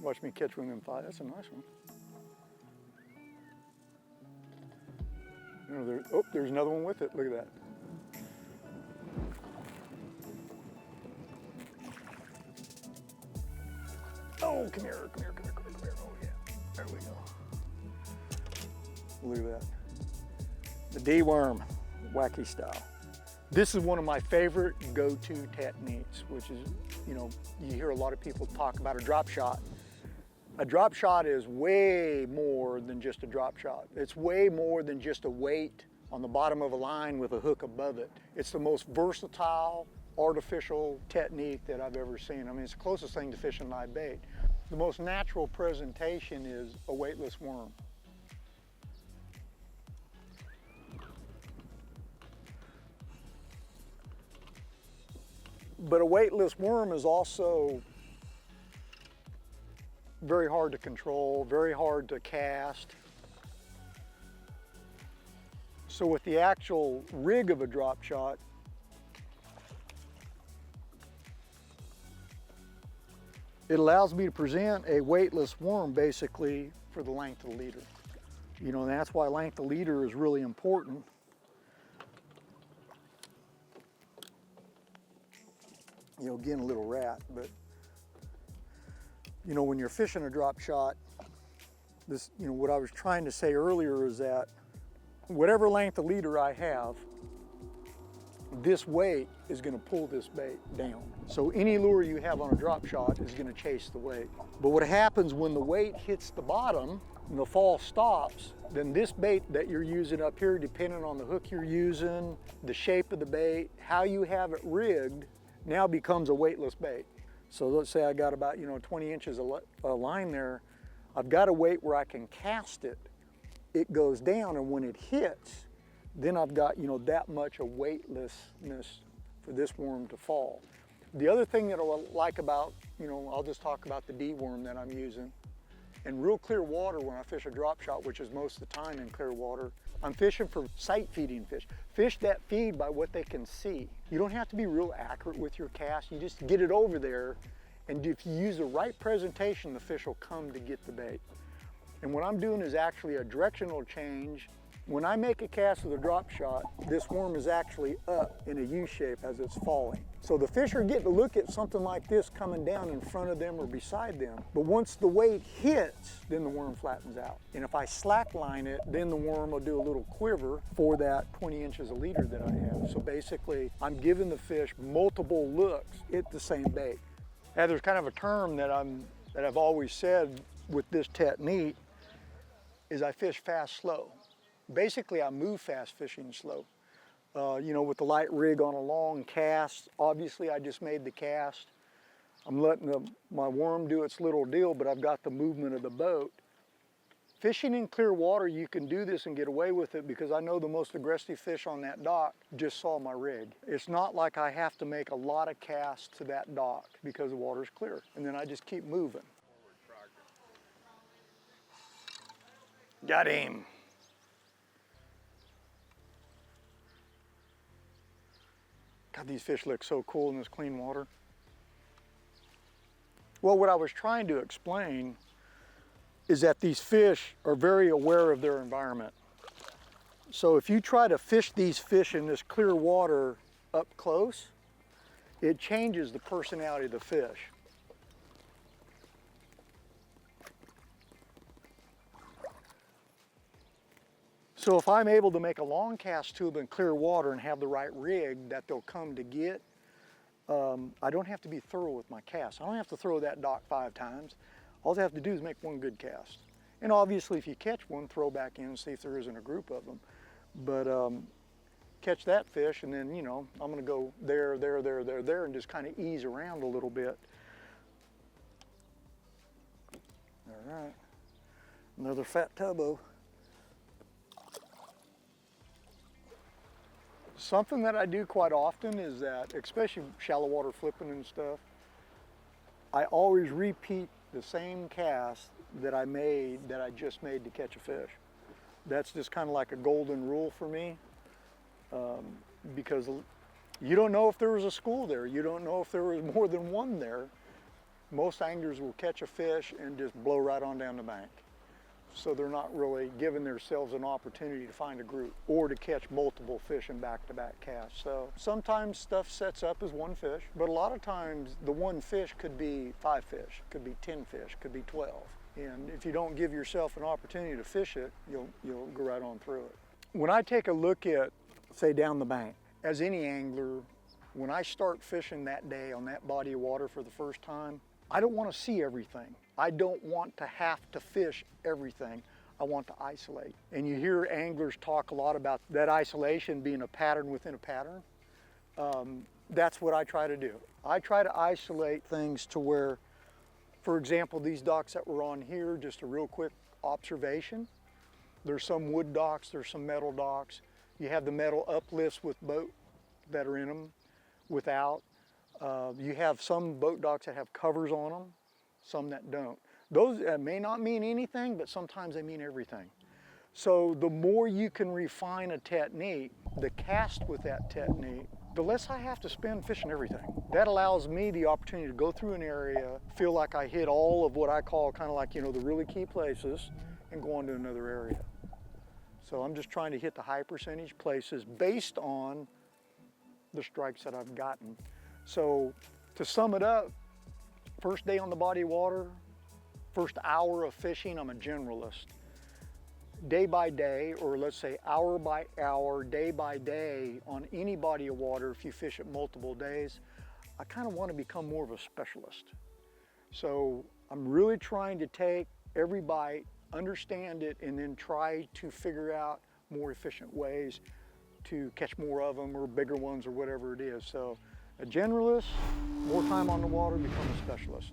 Watch me catch one of them fly. That's a nice one. You know, oh, there's another one with it. Look at that. Oh, come here, come here, come here, come here, come here. Oh yeah, there we go. Look at that. The D-worm, wacky style. This is one of my favorite go-to techniques, which is, you know, you hear a lot of people talk about a drop shot. A drop shot is way more than just a drop shot. It's way more than just a weight on the bottom of a line with a hook above it. It's the most versatile, artificial technique that I've ever seen. I mean, it's the closest thing to fishing live bait. The most natural presentation is a weightless worm. But a weightless worm is also very hard to control, very hard to cast. So with the actual rig of a drop shot, it allows me to present a weightless worm basically for the length of the leader. You know, and that's why length of leader is really important. You know, again, a little rat, but you know, when you're fishing a drop shot, this, you know, what I was trying to say earlier is that whatever length of leader I have, this weight is going to pull this bait down. So any lure you have on a drop shot is going to chase the weight. But what happens when the weight hits the bottom and the fall stops, then this bait that you're using up here, depending on the hook you're using, the shape of the bait, how you have it rigged, now becomes a weightless bait. So let's say I got about, you know, 20 inches of line there. I've got a weight where I can cast it. It goes down, and when it hits, then I've got, you know, that much of weightlessness for this worm to fall. The other thing that I like about, you know, I'll just talk about the D-worm that I'm using. In real clear water, when I fish a drop shot, which is most of the time in clear water, I'm fishing for sight feeding fish. Fish that feed by what they can see. You don't have to be real accurate with your cast. You just get it over there, and if you use the right presentation, the fish will come to get the bait. And what I'm doing is actually a directional change. When I make a cast with a drop shot, this worm is actually up in a U shape as it's falling. So the fish are getting to look at something like this coming down in front of them or beside them. But once the weight hits, then the worm flattens out. And if I slack line it, then the worm will do a little quiver for that 20 inches of leader that I have. So basically, I'm giving the fish multiple looks at the same bait. And there's kind of a term that I've always said with this technique is I fish fast, slow. Basically, I move fast fishing slow. You know, with the light rig on a long cast, obviously I just made the cast. I'm letting my worm do its little deal, but I've got the movement of the boat. Fishing in clear water, you can do this and get away with it because I know the most aggressive fish on that dock just saw my rig. It's not like I have to make a lot of casts to that dock because the water's clear. And then I just keep moving. Got him. God, these fish look so cool in this clean water. Well, what I was trying to explain is that these fish are very aware of their environment. So if you try to fish these fish in this clear water up close, it changes the personality of the fish. So if I'm able to make a long cast tube in clear water and have the right rig that they'll come to get, I don't have to be thorough with my cast. I don't have to throw that dock 5 times. All I have to do is make one good cast. And obviously if you catch one, throw back in and see if there isn't a group of them. But catch that fish and then, you know, I'm gonna go there, and just kind of ease around a little bit. All right, another fat tubbo. Something that I do quite often is that, especially shallow water flipping and stuff, I always repeat the same cast that I just made to catch a fish. That's just kind of like a golden rule for me, because you don't know if there was a school there. You don't know if there was more than one there. Most anglers will catch a fish and just blow right on down the bank. So they're not really giving themselves an opportunity to find a group or to catch multiple fish in back-to-back casts. So sometimes stuff sets up as one fish, but a lot of times the one fish could be 5 fish, could be 10 fish, could be 12. And if you don't give yourself an opportunity to fish it, you'll go right on through it. When I take a look at, say, down the bank, as any angler, when I start fishing that day on that body of water for the first time, I don't want to see everything. I don't want to have to fish everything. I want to isolate. And you hear anglers talk a lot about that isolation being a pattern within a pattern. That's what I try to do. I try to isolate things to where, for example, these docks that were on here, just a real quick observation. There's some wood docks, there's some metal docks. You have the metal uplifts with boat that are in them without. You have some boat docks that have covers on them, some that don't. Those may not mean anything, but sometimes they mean everything. So the more you can refine a technique, the cast with that technique, the less I have to spend fishing everything. That allows me the opportunity to go through an area, feel like I hit all of what I call kind of like, the really key places, and go on to another area. So I'm just trying to hit the high percentage places based on the strikes that I've gotten. So to sum it up, first day on the body of water, first hour of fishing, I'm a generalist. Day by day, or let's say hour by hour, day by day, on any body of water, if you fish it multiple days, I kind of want to become more of a specialist. So I'm really trying to take every bite, understand it, and then try to figure out more efficient ways to catch more of them or bigger ones or whatever it is. So a generalist, more time on the water, become a specialist.